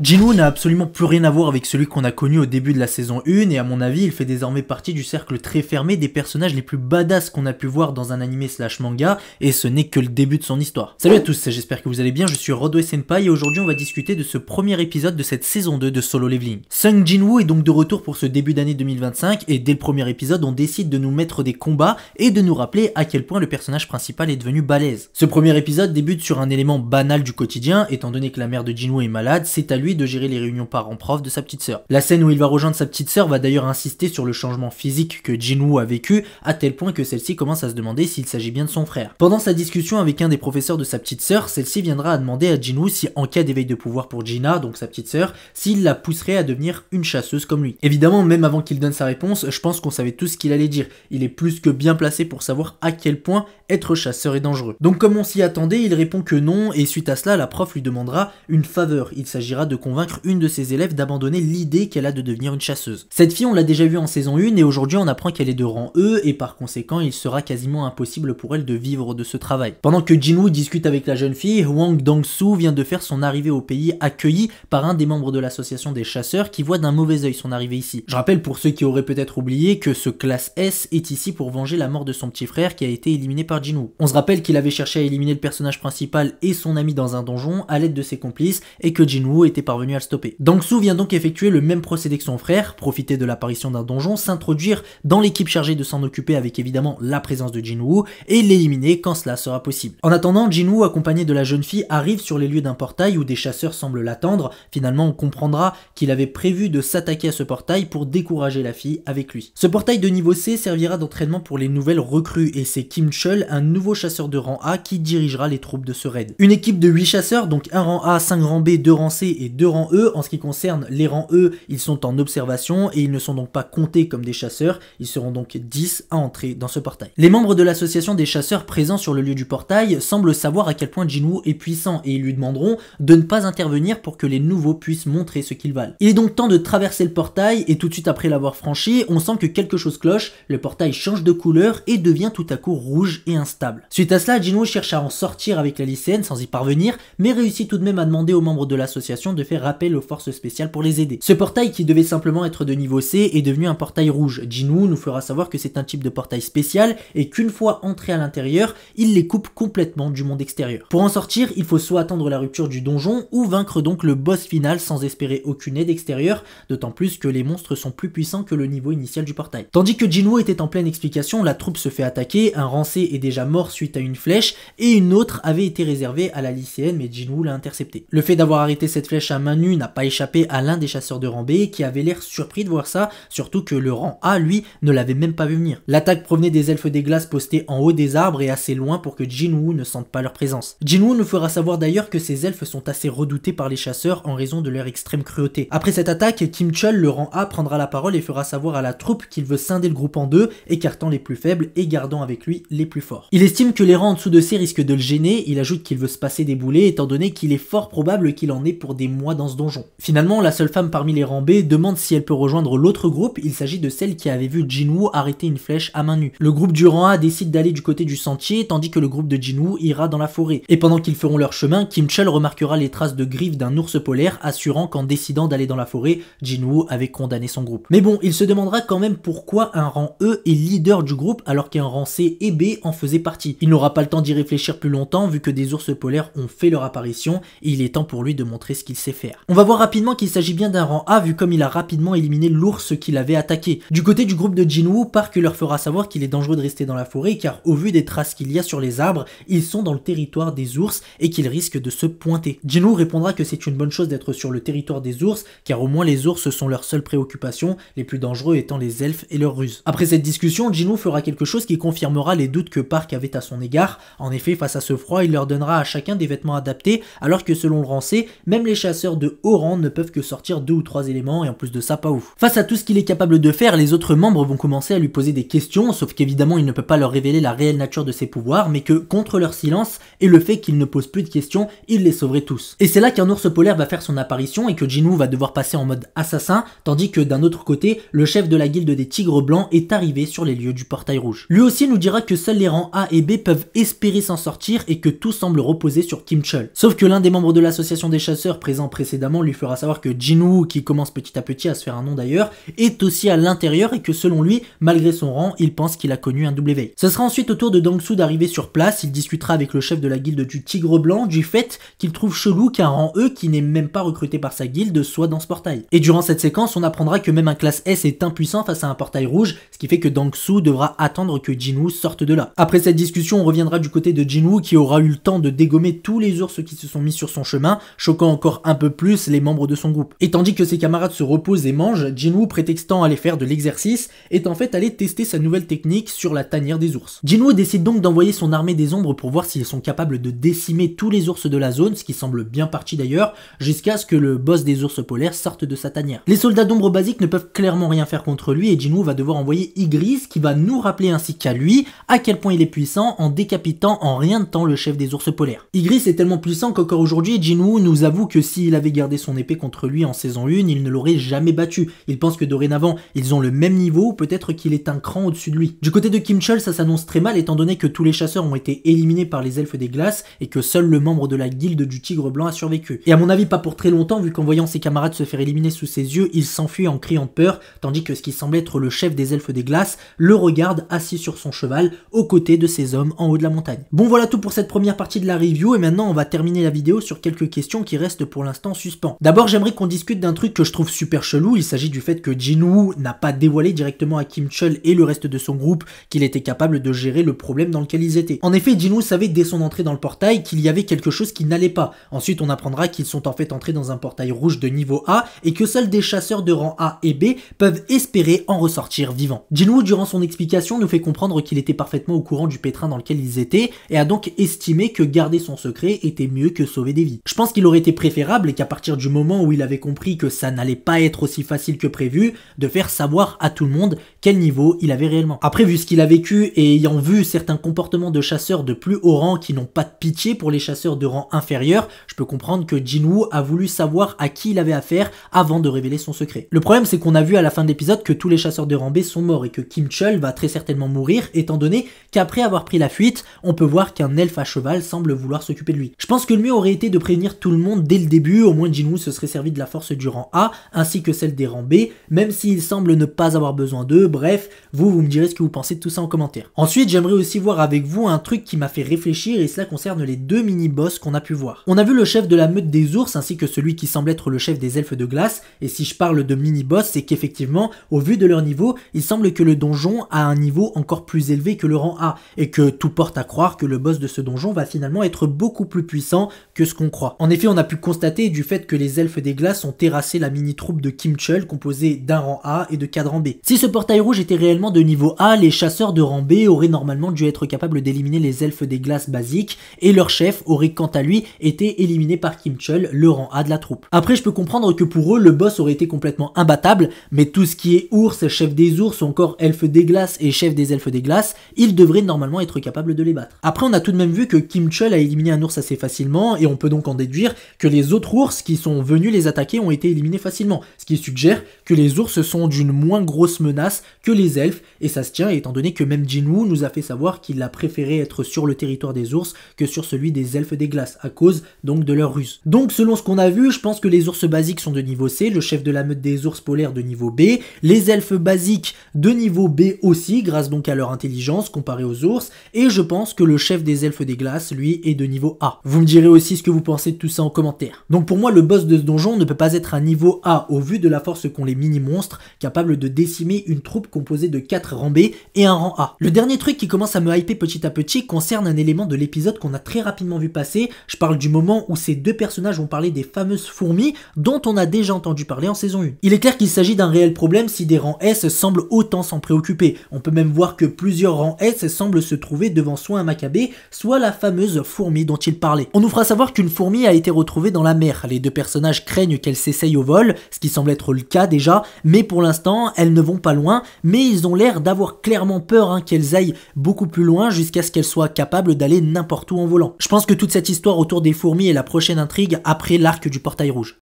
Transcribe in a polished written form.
Jinwoo n'a absolument plus rien à voir avec celui qu'on a connu au début de la saison 1 et à mon avis il fait désormais partie du cercle très fermé des personnages les plus badass qu'on a pu voir dans un anime slash manga et ce n'est que le début de son histoire. Salut à tous, j'espère que vous allez bien, je suis Rodway Senpai et aujourd'hui on va discuter de ce premier épisode de cette saison 2 de Solo Leveling. Sung Jinwoo est donc de retour pour ce début d'année 2025 et dès le premier épisode on décide de nous mettre des combats et de nous rappeler à quel point le personnage principal est devenu balèze. Ce premier épisode débute sur un élément banal du quotidien, étant donné que la mère de Jinwoo est malade, c'est à lui de gérer les réunions parents-prof de sa petite sœur. La scène où il va rejoindre sa petite sœur va d'ailleurs insister sur le changement physique que Jinwoo a vécu, à tel point que celle-ci commence à se demander s'il s'agit bien de son frère. Pendant sa discussion avec un des professeurs de sa petite sœur, celle-ci viendra à demander à Jinwoo si en cas d'éveil de pouvoir pour Gina, donc sa petite sœur, s'il la pousserait à devenir une chasseuse comme lui. Évidemment, même avant qu'il donne sa réponse, je pense qu'on savait tous ce qu'il allait dire. Il est plus que bien placé pour savoir à quel point être chasseur est dangereux. Donc comme on s'y attendait, il répond que non, et suite à cela, la prof lui demandera une faveur. Il s'agira de convaincre une de ses élèves d'abandonner l'idée qu'elle a de devenir une chasseuse. Cette fille, on l'a déjà vue en saison 1 et aujourd'hui on apprend qu'elle est de rang E et par conséquent il sera quasiment impossible pour elle de vivre de ce travail. Pendant que Jinwoo discute avec la jeune fille, Hwang Dong-soo vient de faire son arrivée au pays accueilli par un des membres de l'association des chasseurs qui voit d'un mauvais œil son arrivée ici. Je rappelle pour ceux qui auraient peut-être oublié que ce classe S est ici pour venger la mort de son petit frère qui a été éliminé par Jinwoo. On se rappelle qu'il avait cherché à éliminer le personnage principal et son ami dans un donjon à l'aide de ses complices et que Jinwoo était parvenu à le stopper. Dong-soo vient donc effectuer le même procédé que son frère, profiter de l'apparition d'un donjon, s'introduire dans l'équipe chargée de s'en occuper avec évidemment la présence de Jinwoo et l'éliminer quand cela sera possible. En attendant, Jinwoo accompagné de la jeune fille arrive sur les lieux d'un portail où des chasseurs semblent l'attendre. Finalement on comprendra qu'il avait prévu de s'attaquer à ce portail pour décourager la fille avec lui. Ce portail de niveau C servira d'entraînement pour les nouvelles recrues et c'est Kim Chul, un nouveau chasseur de rang A qui dirigera les troupes de ce raid. Une équipe de 8 chasseurs, donc 1 rang A, 5 rang B, 2 rang C et 2 rangs E. En ce qui concerne les rangs E, ils sont en observation et ils ne sont donc pas comptés comme des chasseurs, ils seront donc 10 à entrer dans ce portail. Les membres de l'association des chasseurs présents sur le lieu du portail semblent savoir à quel point Jinwoo est puissant et ils lui demanderont de ne pas intervenir pour que les nouveaux puissent montrer ce qu'ils valent. Il est donc temps de traverser le portail et tout de suite après l'avoir franchi, on sent que quelque chose cloche, le portail change de couleur et devient tout à coup rouge et instable. Suite à cela, Jinwoo cherche à en sortir avec la lycéenne sans y parvenir, mais réussit tout de même à demander aux membres de l'association de faire appel aux forces spéciales pour les aider. Ce portail qui devait simplement être de niveau C est devenu un portail rouge. Jinwoo nous fera savoir que c'est un type de portail spécial et qu'une fois entré à l'intérieur, il les coupe complètement du monde extérieur. Pour en sortir, il faut soit attendre la rupture du donjon ou vaincre donc le boss final sans espérer aucune aide extérieure, d'autant plus que les monstres sont plus puissants que le niveau initial du portail. Tandis que Jinwoo était en pleine explication, la troupe se fait attaquer, un rang C est déjà mort suite à une flèche et une autre avait été réservée à la lycéenne mais Jinwoo l'a interceptée. Le fait d'avoir arrêté cette flèche à main nue n'a pas échappé à l'un des chasseurs de rang B qui avait l'air surpris de voir ça, surtout que le rang A lui ne l'avait même pas vu venir. L'attaque provenait des elfes des glaces postés en haut des arbres et assez loin pour que Jinwoo ne sente pas leur présence. Jinwoo nous fera savoir d'ailleurs que ces elfes sont assez redoutés par les chasseurs en raison de leur extrême cruauté. Après cette attaque, Kim Chul, le rang A, prendra la parole et fera savoir à la troupe qu'il veut scinder le groupe en deux, écartant les plus faibles et gardant avec lui les plus forts. Il estime que les rangs en dessous de C risquent de le gêner, il ajoute qu'il veut se passer des boulets étant donné qu'il est fort probable qu'il en ait pour des mois dans ce donjon. Finalement, la seule femme parmi les rangs B demande si elle peut rejoindre l'autre groupe, il s'agit de celle qui avait vu Jinwoo arrêter une flèche à main nue. Le groupe du rang A décide d'aller du côté du sentier, tandis que le groupe de Jinwoo ira dans la forêt. Et pendant qu'ils feront leur chemin, Kim Chul remarquera les traces de griffes d'un ours polaire, assurant qu'en décidant d'aller dans la forêt, Jinwoo avait condamné son groupe. Mais bon, il se demandera quand même pourquoi un rang E est leader du groupe alors qu'un rang C et B en faisaient partie. Il n'aura pas le temps d'y réfléchir plus longtemps vu que des ours polaires ont fait leur apparition et il est temps pour lui de montrer ce qu'il sait faire. On va voir rapidement qu'il s'agit bien d'un rang A vu comme il a rapidement éliminé l'ours qui l'avait attaqué. Du côté du groupe de Jinwoo, Park leur fera savoir qu'il est dangereux de rester dans la forêt car au vu des traces qu'il y a sur les arbres, ils sont dans le territoire des ours et qu'ils risquent de se pointer. Jinwoo répondra que c'est une bonne chose d'être sur le territoire des ours car au moins les ours sont leur seule préoccupation, les plus dangereux étant les elfes et leurs ruses. Après cette discussion, Jinwoo fera quelque chose qui confirmera les doutes que Park avait à son égard. En effet, face à ce froid, il leur donnera à chacun des vêtements adaptés alors que selon le rang C, même les chasseurs de haut rang ne peuvent que sortir 2 ou 3 éléments et en plus de ça pas ouf. Face à tout ce qu'il est capable de faire, les autres membres vont commencer à lui poser des questions, sauf qu'évidemment il ne peut pas leur révéler la réelle nature de ses pouvoirs, mais que contre leur silence et le fait qu'il ne pose plus de questions, il les sauverait tous. Et c'est là qu'un ours polaire va faire son apparition et que Jinwoo va devoir passer en mode assassin, tandis que d'un autre côté, le chef de la guilde des tigres blancs est arrivé sur les lieux du portail rouge. Lui aussi nous dira que seuls les rangs A et B peuvent espérer s'en sortir et que tout semble reposer sur Kim Chul. Sauf que l'un des membres de l'association des chasseurs présent présent précédemment lui fera savoir que Jinwoo, qui commence petit à petit à se faire un nom d'ailleurs, est aussi à l'intérieur et que selon lui, malgré son rang, il pense qu'il a connu un double éveil. Ce sera ensuite au tour de Dong-soo d'arriver sur place, il discutera avec le chef de la guilde du Tigre Blanc du fait qu'il trouve chelou qu'un rang E qui n'est même pas recruté par sa guilde soit dans ce portail. Et durant cette séquence, on apprendra que même un classe S est impuissant face à un portail rouge, ce qui fait que Dong-soo devra attendre que Jinwoo sorte de là. Après cette discussion, on reviendra du côté de Jinwoo qui aura eu le temps de dégommer tous les ours qui se sont mis sur son chemin, choquant encore un peu plus les membres de son groupe. Et tandis que ses camarades se reposent et mangent, Jinwoo, prétextant aller faire de l'exercice, est en fait allé tester sa nouvelle technique sur la tanière des ours. Jinwoo décide donc d'envoyer son armée des ombres pour voir s'ils sont capables de décimer tous les ours de la zone, ce qui semble bien parti d'ailleurs, jusqu'à ce que le boss des ours polaires sorte de sa tanière. Les soldats d'ombre basiques ne peuvent clairement rien faire contre lui et Jinwoo va devoir envoyer Igris qui va nous rappeler ainsi qu'à lui à quel point il est puissant en décapitant en rien de temps le chef des ours polaires. Igris est tellement puissant qu'encore aujourd'hui Jinwoo nous avoue que s'il avait gardé son épée contre lui en saison 1, il ne l'aurait jamais battu. Il pense que dorénavant ils ont le même niveau ou peut-être qu'il est un cran au-dessus de lui. Du côté de Kim Chul, ça s'annonce très mal étant donné que tous les chasseurs ont été éliminés par les elfes des glaces et que seul le membre de la guilde du Tigre Blanc a survécu. Et à mon avis pas pour très longtemps vu qu'en voyant ses camarades se faire éliminer sous ses yeux, il s'enfuit en criant de peur, tandis que ce qui semble être le chef des elfes des glaces le regarde assis sur son cheval aux côtés de ses hommes en haut de la montagne. Bon voilà tout pour cette première partie de la review et maintenant on va terminer la vidéo sur quelques questions qui restent pour l'instant suspens. D'abord j'aimerais qu'on discute d'un truc que je trouve super chelou, il s'agit du fait que Jinwoo n'a pas dévoilé directement à Kim Chul et le reste de son groupe qu'il était capable de gérer le problème dans lequel ils étaient. En effet, Jinwoo savait dès son entrée dans le portail qu'il y avait quelque chose qui n'allait pas. Ensuite on apprendra qu'ils sont en fait entrés dans un portail rouge de niveau A et que seuls des chasseurs de rang A et B peuvent espérer en ressortir vivants. Jinwoo durant son explication nous fait comprendre qu'il était parfaitement au courant du pétrin dans lequel ils étaient et a donc estimé que garder son secret était mieux que sauver des vies. Je pense qu'il aurait été préférable et qu'à partir du moment où il avait compris que ça n'allait pas être aussi facile que prévu, de faire savoir à tout le monde quel niveau il avait réellement. Après, vu ce qu'il a vécu et ayant vu certains comportements de chasseurs de plus haut rang qui n'ont pas de pitié pour les chasseurs de rang inférieur, je peux comprendre que Jinwoo a voulu savoir à qui il avait affaire avant de révéler son secret. Le problème c'est qu'on a vu à la fin de l'épisode que tous les chasseurs de rang B sont morts et que Kim Chul va très certainement mourir étant donné qu'après avoir pris la fuite, on peut voir qu'un elfe à cheval semble vouloir s'occuper de lui. Je pense que le mieux aurait été de prévenir tout le monde dès le début, au moins Jinwoo se serait servi de la force du rang A ainsi que celle des rangs B, même s'il semble ne pas avoir besoin d'eux. Bref, vous me direz ce que vous pensez de tout ça en commentaire. Ensuite, j'aimerais aussi voir avec vous un truc qui m'a fait réfléchir et cela concerne les deux mini-boss qu'on a pu voir. On a vu le chef de la meute des ours ainsi que celui qui semble être le chef des elfes de glace et si je parle de mini-boss, c'est qu'effectivement, au vu de leur niveau, il semble que le donjon a un niveau encore plus élevé que le rang A et que tout porte à croire que le boss de ce donjon va finalement être beaucoup plus puissant que ce qu'on croit. En effet, on a pu constater du fait que les elfes des glaces ont terrassé la mini-troupe de Kim Chul composée d'un rang A et de 4 rangs B. Si ce portail rouge était réellement de niveau A, les chasseurs de rang B auraient normalement dû être capables d'éliminer les elfes des glaces basiques et leur chef aurait quant à lui été éliminé par Kim Chul, le rang A de la troupe. Après, je peux comprendre que pour eux, le boss aurait été complètement imbattable, mais tout ce qui est ours, chef des ours ou encore elfes des glaces et chef des elfes des glaces, ils devraient normalement être capables de les battre. Après, on a tout de même vu que Kim Chul a éliminé un ours assez facilement et on peut donc en déduire que les autres ours qui sont venus les attaquer ont été éliminés facilement, ce qui suggère que les ours sont d'une moins grosse menace que les elfes et ça se tient étant donné que même Jinwoo nous a fait savoir qu'il a préféré être sur le territoire des ours que sur celui des elfes des glaces à cause donc de leur ruse. Donc selon ce qu'on a vu, je pense que les ours basiques sont de niveau C, le chef de la meute des ours polaires de niveau B, les elfes basiques de niveau B aussi grâce donc à leur intelligence comparée aux ours et je pense que le chef des elfes des glaces lui est de niveau A. Vous me direz aussi ce que vous pensez de tout ça en commentaire. Donc pour moi le boss de ce donjon ne peut pas être un niveau A au vu de la force qu'ont les mini-monstres capables de décimer une troupe composée de 4 rangs B et un rang A. Le dernier truc qui commence à me hyper petit à petit concerne un élément de l'épisode qu'on a très rapidement vu passer, je parle du moment où ces deux personnages ont parlé des fameuses fourmis dont on a déjà entendu parler en saison 1. Il est clair qu'il s'agit d'un réel problème si des rangs S semblent autant s'en préoccuper. On peut même voir que plusieurs rangs S semblent se trouver devant soit un macabé, soit la fameuse fourmi dont il parlait. On nous fera savoir qu'une fourmi a été retrouvée dans la mer. Les deux personnages craignent qu'elle s'essaye au vol, ce qui semble être le cas déjà, mais pour l'instant, elles ne vont pas loin, mais ils ont l'air d'avoir clairement peur qu'elles aillent beaucoup plus loin jusqu'à ce qu'elles soient capables d'aller n'importe où en volant. Je pense que toute cette histoire autour des fourmis est la prochaine intrigue après l'arc du portail rouge.